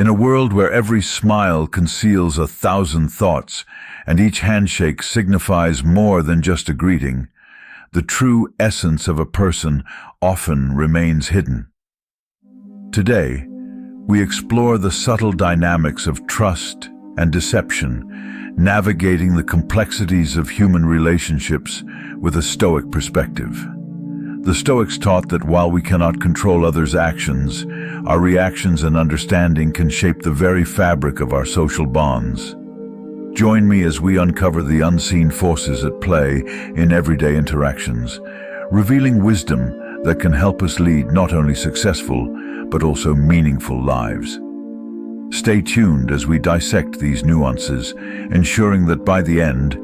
In a world where every smile conceals 1,000 thoughts and each handshake signifies more than just a greeting, the true essence of a person often remains hidden. Today, we explore the subtle dynamics of trust and deception, navigating the complexities of human relationships with a Stoic perspective. The Stoics taught that while we cannot control others' actions, our reactions and understanding can shape the very fabric of our social bonds. Join me as we uncover the unseen forces at play in everyday interactions, revealing wisdom that can help us lead not only successful, but also meaningful lives. Stay tuned as we dissect these nuances, ensuring that by the end,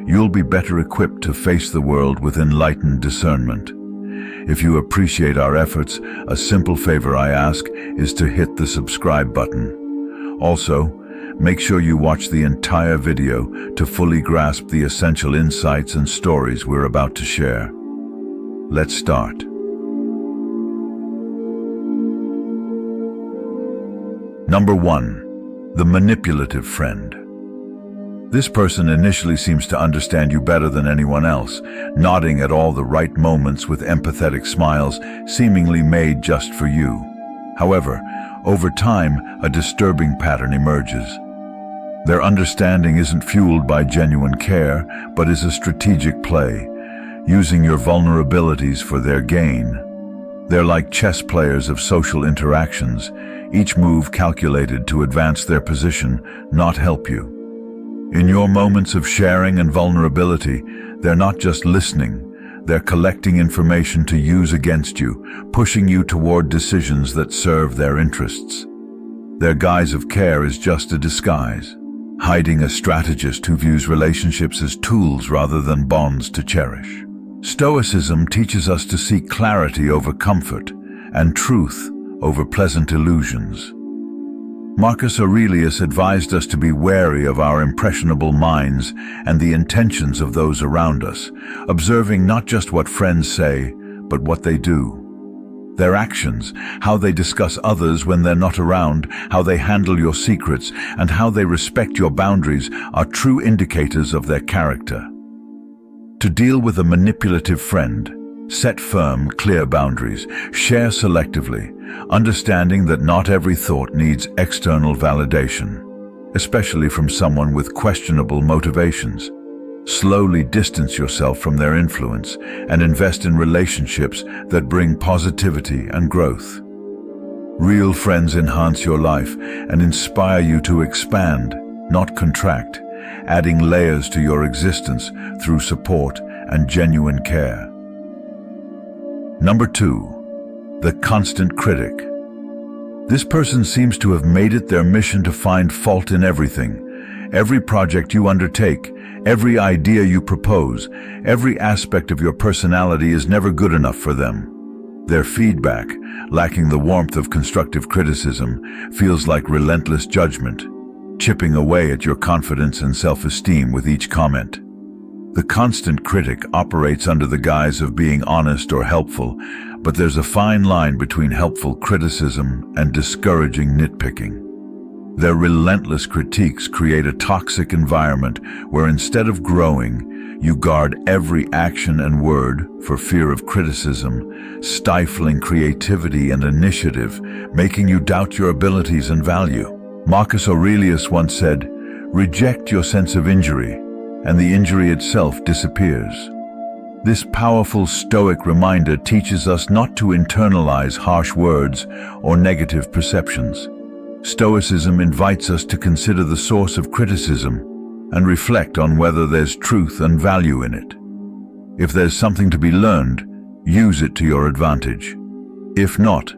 you'll be better equipped to face the world with enlightened discernment. If you appreciate our efforts, a simple favor I ask is to hit the subscribe button. Also, make sure you watch the entire video to fully grasp the essential insights and stories we're about to share. Let's start. Number 1. The manipulative friend. This person initially seems to understand you better than anyone else, nodding at all the right moments with empathetic smiles seemingly made just for you. However, over time, a disturbing pattern emerges. Their understanding isn't fueled by genuine care, but is a strategic play, using your vulnerabilities for their gain. They're like chess players of social interactions, each move calculated to advance their position, not help you. In your moments of sharing and vulnerability, they're not just listening, they're collecting information to use against you, pushing you toward decisions that serve their interests. Their guise of care is just a disguise, hiding a strategist who views relationships as tools rather than bonds to cherish. Stoicism teaches us to seek clarity over comfort and truth over pleasant illusions. Marcus Aurelius advised us to be wary of our impressionable minds and the intentions of those around us, observing not just what friends say, but what they do. Their actions, how they discuss others when they're not around, how they handle your secrets, and how they respect your boundaries are true indicators of their character. To deal with a manipulative friend, set firm, clear boundaries, share selectively, understanding that not every thought needs external validation, especially from someone with questionable motivations. Slowly distance yourself from their influence and invest in relationships that bring positivity and growth. Real friends enhance your life and inspire you to expand, not contract, adding layers to your existence through support and genuine care. Number 2. The constant critic. This person seems to have made it their mission to find fault in everything. Every project you undertake, every idea you propose, every aspect of your personality is never good enough for them. Their feedback, lacking the warmth of constructive criticism, feels like relentless judgment, chipping away at your confidence and self-esteem with each comment. The constant critic operates under the guise of being honest or helpful, but there's a fine line between helpful criticism and discouraging nitpicking. Their relentless critiques create a toxic environment where instead of growing, you guard every action and word for fear of criticism, stifling creativity and initiative, making you doubt your abilities and value. Marcus Aurelius once said, "Reject your sense of injury, and the injury itself disappears." This powerful Stoic reminder teaches us not to internalize harsh words or negative perceptions. Stoicism invites us to consider the source of criticism and reflect on whether there's truth and value in it. If there's something to be learned, use it to your advantage. If not,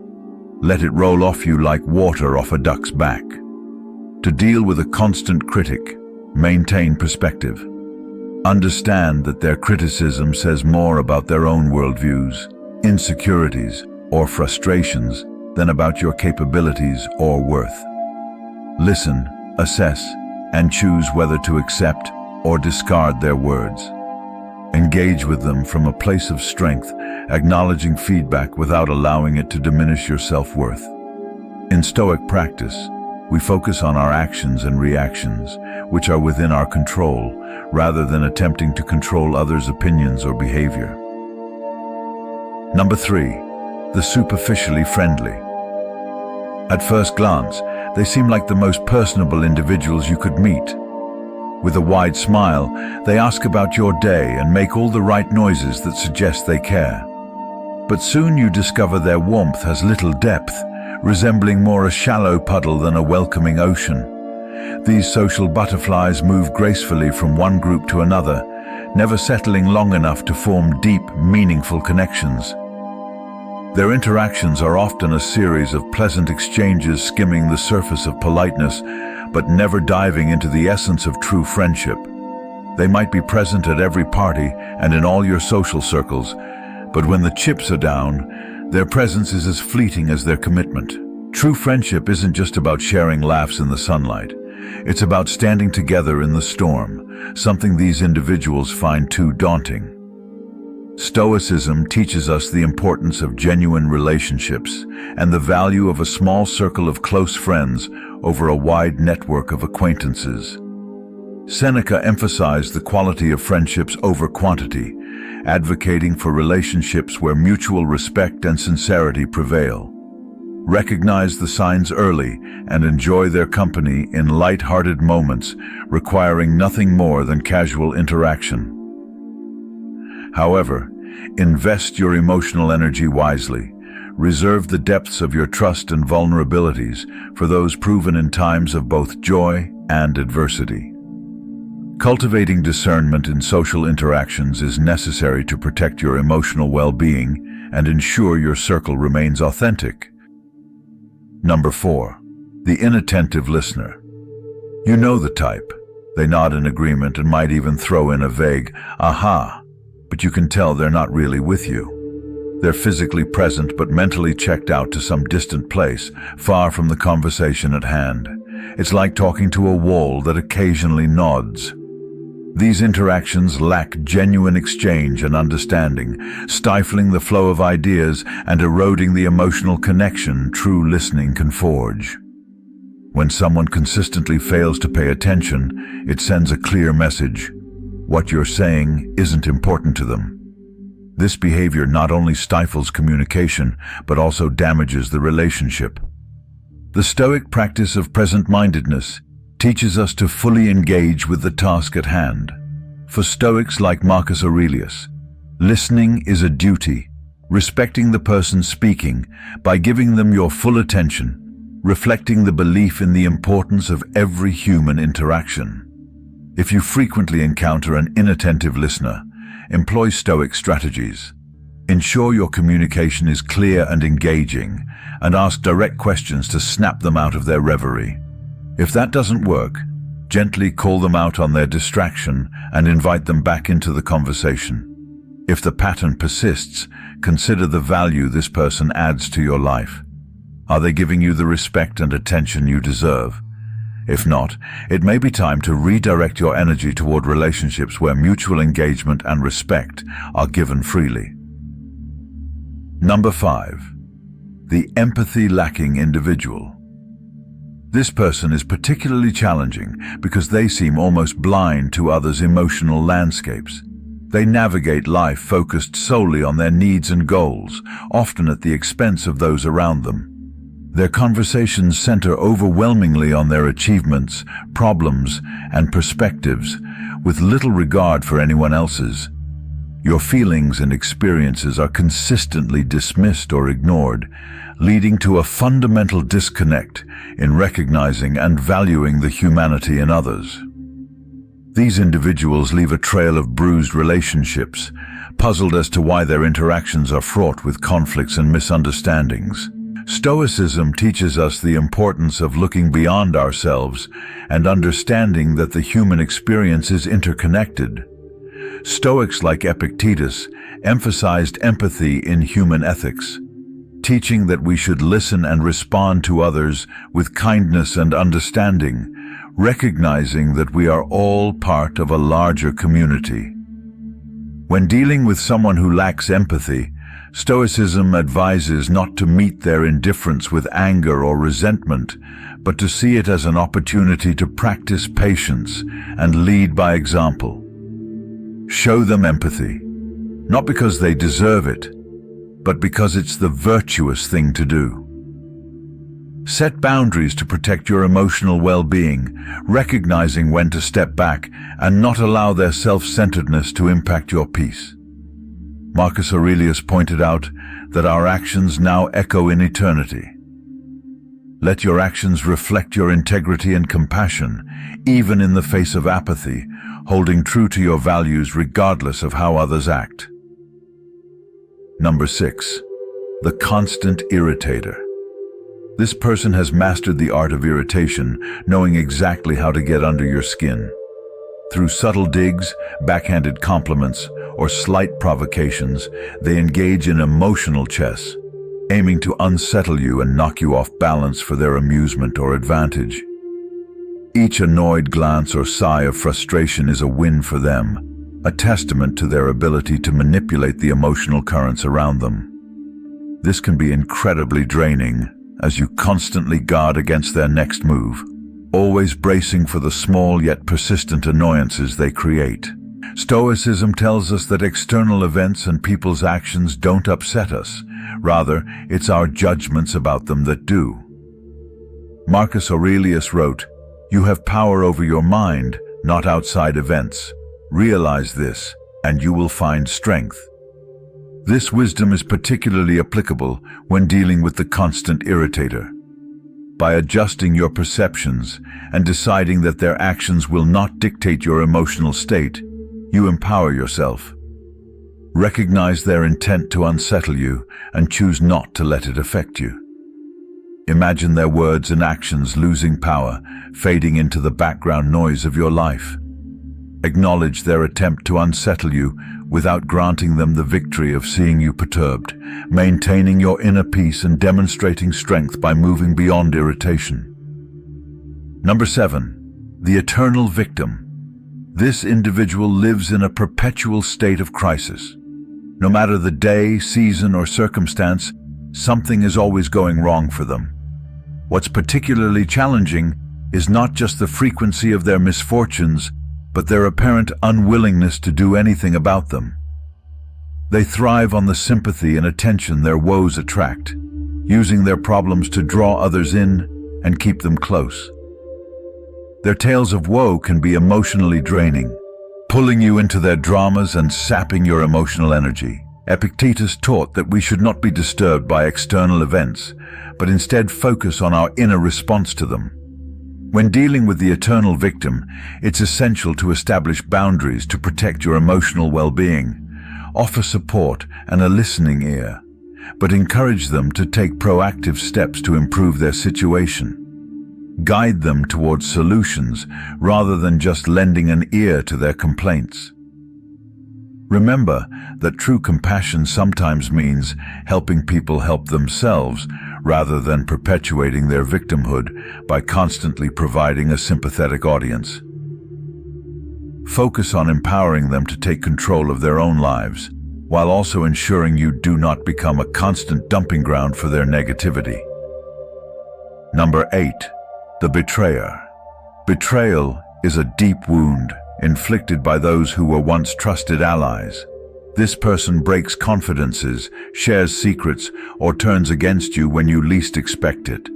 let it roll off you like water off a duck's back. To deal with a constant critic, maintain perspective. Understand that their criticism says more about their own worldviews, insecurities, or frustrations than about your capabilities or worth. Listen, assess, and choose whether to accept or discard their words. Engage with them from a place of strength, acknowledging feedback without allowing it to diminish your self-worth. In Stoic practice, We focus on our actions and reactions, which are within our control, rather than attempting to control others' opinions or behavior. Number 3, the superficially friendly. At first glance, they seem like the most personable individuals you could meet. With a wide smile, they ask about your day and make all the right noises that suggest they care. But soon you discover their warmth has little depth, resembling more a shallow puddle than a welcoming ocean. These social butterflies move gracefully from one group to another, never settling long enough to form deep, meaningful connections. Their interactions are often a series of pleasant exchanges skimming the surface of politeness, but never diving into the essence of true friendship. They might be present at every party and in all your social circles, but when the chips are down, their presence is as fleeting as their commitment. True friendship isn't just about sharing laughs in the sunlight. It's about standing together in the storm, something these individuals find too daunting. Stoicism teaches us the importance of genuine relationships and the value of a small circle of close friends over a wide network of acquaintances. Seneca emphasized the quality of friendships over quantity, advocating for relationships where mutual respect and sincerity prevail. Recognize the signs early and enjoy their company in light-hearted moments, requiring nothing more than casual interaction. However, invest your emotional energy wisely. Reserve the depths of your trust and vulnerabilities for those proven in times of both joy and adversity. Cultivating discernment in social interactions is necessary to protect your emotional well-being and ensure your circle remains authentic. Number 4, the inattentive listener. You know the type. They nod in agreement and might even throw in a vague, "aha," but you can tell they're not really with you. They're physically present but mentally checked out to some distant place, far from the conversation at hand. It's like talking to a wall that occasionally nods. These interactions lack genuine exchange and understanding, stifling the flow of ideas and eroding the emotional connection true listening can forge. When someone consistently fails to pay attention, it sends a clear message. What you're saying isn't important to them. This behavior not only stifles communication, but also damages the relationship. The Stoic practice of present-mindedness teaches us to fully engage with the task at hand. For Stoics like Marcus Aurelius, listening is a duty, respecting the person speaking by giving them your full attention, reflecting the belief in the importance of every human interaction. If you frequently encounter an inattentive listener, employ Stoic strategies. Ensure your communication is clear and engaging, and ask direct questions to snap them out of their reverie. If that doesn't work, gently call them out on their distraction and invite them back into the conversation. If the pattern persists, consider the value this person adds to your life. Are they giving you the respect and attention you deserve? If not, it may be time to redirect your energy toward relationships where mutual engagement and respect are given freely. Number 5, the empathy-lacking individual. This person is particularly challenging because they seem almost blind to others' emotional landscapes. They navigate life focused solely on their needs and goals, often at the expense of those around them. Their conversations center overwhelmingly on their achievements, problems, and perspectives, with little regard for anyone else's. Your feelings and experiences are consistently dismissed or ignored, leading to a fundamental disconnect in recognizing and valuing the humanity in others. These individuals leave a trail of bruised relationships, puzzled as to why their interactions are fraught with conflicts and misunderstandings. Stoicism teaches us the importance of looking beyond ourselves and understanding that the human experience is interconnected. Stoics like Epictetus emphasized empathy in human ethics, teaching that we should listen and respond to others with kindness and understanding, recognizing that we are all part of a larger community. When dealing with someone who lacks empathy, Stoicism advises not to meet their indifference with anger or resentment, but to see it as an opportunity to practice patience and lead by example. Show them empathy, not because they deserve it, but because it's the virtuous thing to do. Set boundaries to protect your emotional well-being, recognizing when to step back and not allow their self-centeredness to impact your peace. Marcus Aurelius pointed out that our actions now echo in eternity. Let your actions reflect your integrity and compassion, even in the face of apathy, holding true to your values regardless of how others act. Number 6. The constant irritator. This person has mastered the art of irritation, knowing exactly how to get under your skin. Through subtle digs, backhanded compliments, or slight provocations, they engage in emotional chess, aiming to unsettle you and knock you off balance for their amusement or advantage. Each annoyed glance or sigh of frustration is a win for them, a testament to their ability to manipulate the emotional currents around them. This can be incredibly draining, as you constantly guard against their next move, always bracing for the small yet persistent annoyances they create. Stoicism tells us that external events and people's actions don't upset us. Rather, it's our judgments about them that do. Marcus Aurelius wrote, "You have power over your mind, not outside events. Realize this, and you will find strength." This wisdom is particularly applicable when dealing with the constant irritator. By adjusting your perceptions and deciding that their actions will not dictate your emotional state, you empower yourself. Recognize their intent to unsettle you and choose not to let it affect you. Imagine their words and actions losing power, fading into the background noise of your life. Acknowledge their attempt to unsettle you without granting them the victory of seeing you perturbed, maintaining your inner peace and demonstrating strength by moving beyond irritation. Number 7. The eternal victim. This individual lives in a perpetual state of crisis. No matter the day, season, or circumstance, something is always going wrong for them. What's particularly challenging is not just the frequency of their misfortunes, but their apparent unwillingness to do anything about them. They thrive on the sympathy and attention their woes attract, using their problems to draw others in and keep them close. Their tales of woe can be emotionally draining, pulling you into their dramas and sapping your emotional energy. Epictetus taught that we should not be disturbed by external events, but instead focus on our inner response to them. When dealing with the eternal victim, it's essential to establish boundaries to protect your emotional well-being. Offer support and a listening ear, but encourage them to take proactive steps to improve their situation. Guide them towards solutions rather than just lending an ear to their complaints. Remember that true compassion sometimes means helping people help themselves rather than perpetuating their victimhood by constantly providing a sympathetic audience. Focus on empowering them to take control of their own lives, while also ensuring you do not become a constant dumping ground for their negativity. Number 8. The betrayer. Betrayal is a deep wound inflicted by those who were once trusted allies. This person breaks confidences, shares secrets, or turns against you when you least expect it,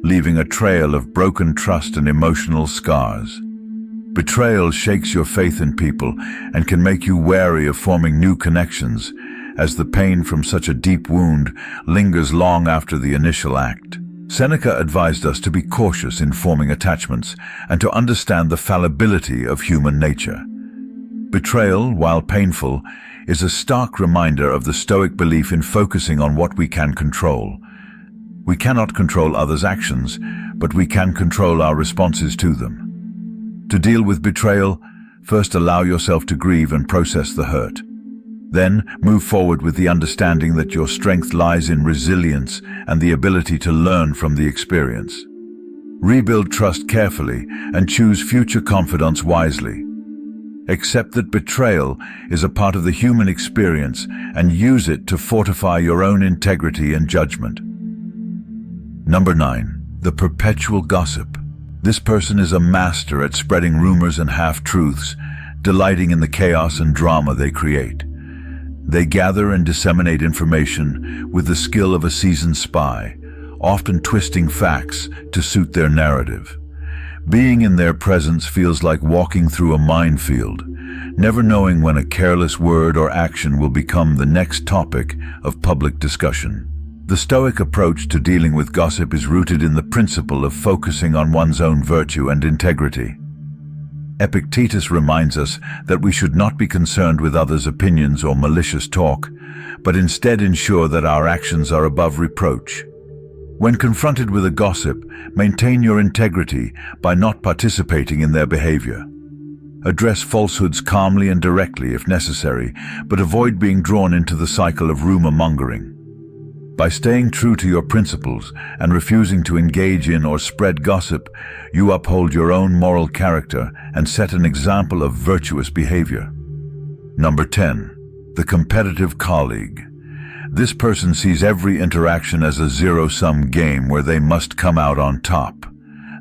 leaving a trail of broken trust and emotional scars. Betrayal shakes your faith in people and can make you wary of forming new connections, as the pain from such a deep wound lingers long after the initial act. Seneca advised us to be cautious in forming attachments and to understand the fallibility of human nature. Betrayal, while painful, is a stark reminder of the Stoic belief in focusing on what we can control. We cannot control others' actions, but we can control our responses to them. To deal with betrayal, first allow yourself to grieve and process the hurt. Then, move forward with the understanding that your strength lies in resilience and the ability to learn from the experience. Rebuild trust carefully and choose future confidants wisely. Accept that betrayal is a part of the human experience and use it to fortify your own integrity and judgment. Number 9. The Perpetual Gossip. This person is a master at spreading rumors and half-truths, delighting in the chaos and drama they create. They gather and disseminate information with the skill of a seasoned spy, often twisting facts to suit their narrative. Being in their presence feels like walking through a minefield, never knowing when a careless word or action will become the next topic of public discussion. The Stoic approach to dealing with gossip is rooted in the principle of focusing on one's own virtue and integrity. Epictetus reminds us that we should not be concerned with others' opinions or malicious talk, but instead ensure that our actions are above reproach. When confronted with a gossip, maintain your integrity by not participating in their behavior. Address falsehoods calmly and directly if necessary, but avoid being drawn into the cycle of rumor-mongering. By staying true to your principles and refusing to engage in or spread gossip, you uphold your own moral character and set an example of virtuous behavior. Number 10. The Competitive Colleague. This person sees every interaction as a zero-sum game where they must come out on top.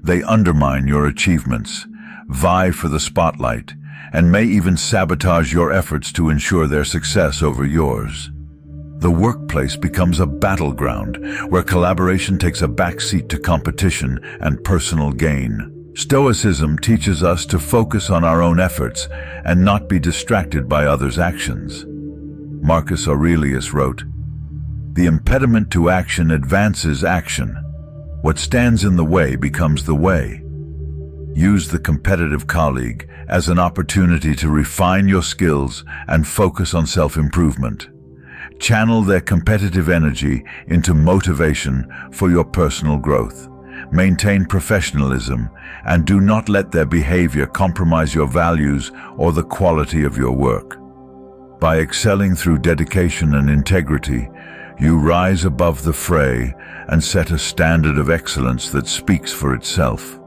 They undermine your achievements, vie for the spotlight, and may even sabotage your efforts to ensure their success over yours. The workplace becomes a battleground where collaboration takes a backseat to competition and personal gain. Stoicism teaches us to focus on our own efforts and not be distracted by others' actions. Marcus Aurelius wrote, "The impediment to action advances action. What stands in the way becomes the way." Use the competitive colleague as an opportunity to refine your skills and focus on self-improvement. Channel their competitive energy into motivation for your personal growth. Maintain professionalism and do not let their behavior compromise your values or the quality of your work. By excelling through dedication and integrity, you rise above the fray and set a standard of excellence that speaks for itself.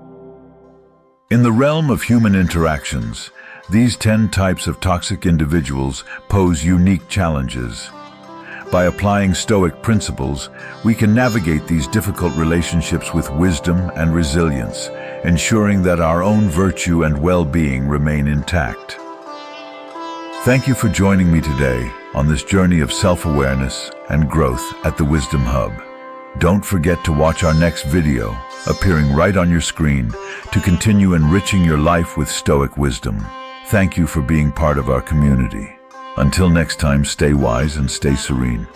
In the realm of human interactions, these 10 types of toxic individuals pose unique challenges. By applying Stoic principles, we can navigate these difficult relationships with wisdom and resilience, ensuring that our own virtue and well-being remain intact. Thank you for joining me today on this journey of self-awareness and growth at the Wisdom Hub. Don't forget to watch our next video, appearing right on your screen, to continue enriching your life with Stoic wisdom. Thank you for being part of our community. Until next time, stay wise and stay serene.